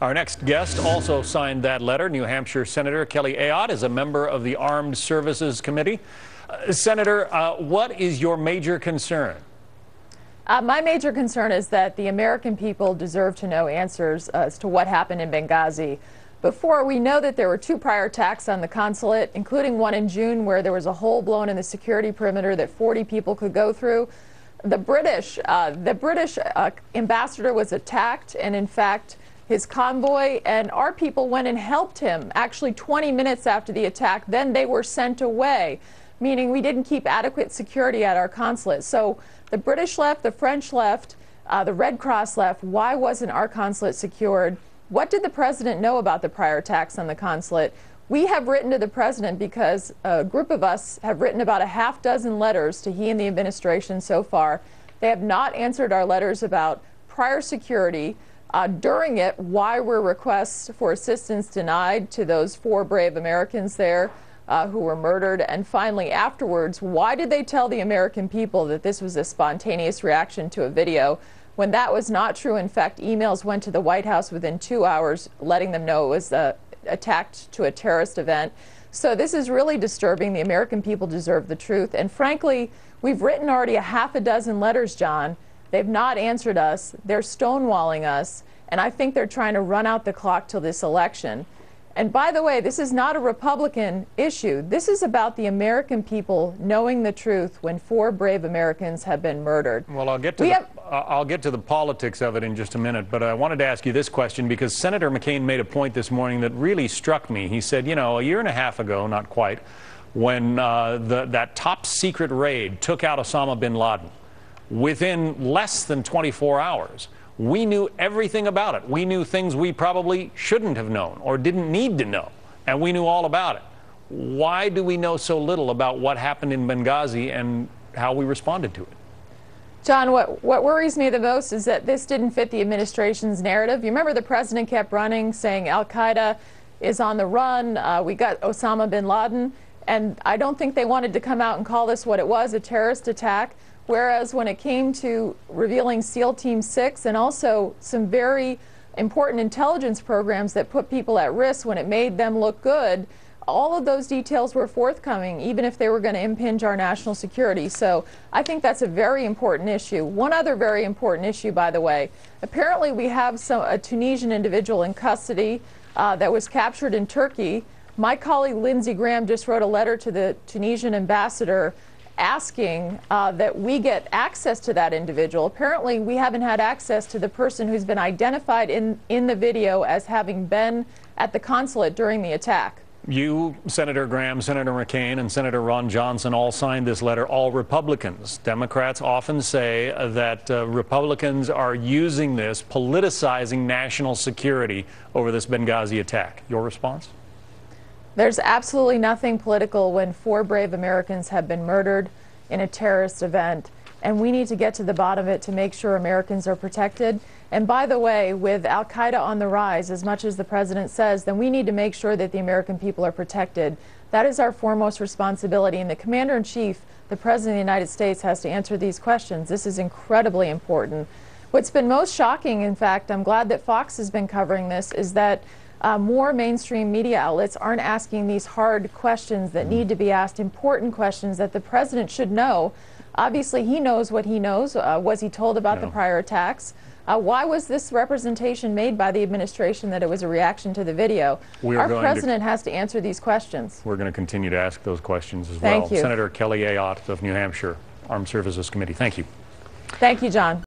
Our next guest also signed that letter. New Hampshire Senator Kelly Ayotte is a member of the Armed Services Committee. Senator, what is your major concern? My major concern is that the American people deserve to know answers as to what happened in Benghazi. Before, we know that there were 2 prior attacks on the consulate, including one in June where there was a hole blown in the security perimeter that 40 people could go through. The British ambassador was attacked, and in fact, his convoy and our people went and helped him actually 20 minutes after the attack. Then they were sent away, meaning we didn't keep adequate security at our consulate. So the British left, the French left, the Red Cross left. Why wasn't our consulate secured? What did the president know about the prior attacks on the consulate? We have written to the president because a group of us have written about a half-dozen letters to he and the administration so far. They have not answered our letters about prior security. During it, why were requests for assistance denied to those 4 brave Americans there who were murdered? And finally, afterwards, why did they tell the American people that this was a spontaneous reaction to a video when that was not true? In fact, emails went to the White House within 2 hours letting them know it was attacked to a terrorist event. So this is really disturbing. The American people deserve the truth. And frankly, we've written already a half a dozen letters, John. They've not answered us. They're stonewalling us. And I think they're trying to run out the clock till this election. And by the way, this is not a Republican issue. This is about the American people knowing the truth when 4 brave Americans have been murdered. Well, I'll get to the politics of it in just a minute, but I wanted to ask you this question because Senator McCain made a point this morning that really struck me. He said, you know, a year and a half ago, not quite, when that top secret raid took out Osama bin Laden, within less than 24 hours, we knew everything about it. We knew things we probably shouldn't have known or didn't need to know, and we knew all about it. Why do we know so little about what happened in Benghazi and how we responded to it? John, what worries me the most is that this didn't fit the administration's narrative. You remember the president kept running, saying Al-Qaeda is on the run. We got Osama bin Laden, and I don't think they wanted to come out and call this what it was, a terrorist attack. Whereas when it came to revealing SEAL Team 6 and also some very important intelligence programs that put people at risk when it made them look good, all of those details were forthcoming, even if they were going to impinge our national security. So I think that's a very important issue. One other very important issue, by the way, apparently we have a Tunisian individual in custody that was captured in Turkey. My colleague Lindsey Graham just wrote a letter to the Tunisian ambassador asking that we get access to that individual. Apparently, we haven't had access to the person who's been identified in the video as having been at the consulate during the attack. You, Senator Graham, Senator McCain, and Senator Ron Johnson all signed this letter, all Republicans. Democrats often say that Republicans are using this, politicizing national security over this Benghazi attack. Your response? There's absolutely nothing political when 4 brave Americans have been murdered in a terrorist event, and we need to get to the bottom of it to make sure Americans are protected. And by the way, with Al-Qaeda on the rise, as much as the president says, then we need to make sure that the American people are protected. That is our foremost responsibility, and the Commander-in-Chief, the President of the United States, has to answer these questions. This is incredibly important. What's been most shocking, in fact, I'm glad that Fox has been covering this, is that more mainstream media outlets aren't asking these hard questions that need to be asked, important questions that the president should know. Obviously, he knows what he knows. Was he told about the prior attacks? Why was this representation made by the administration that it was a reaction to the video? Our president has to answer these questions. We're going to continue to ask those questions as well. Thank you. Senator Kelly Ayotte of New Hampshire, Armed Services Committee. Thank you. Thank you, John.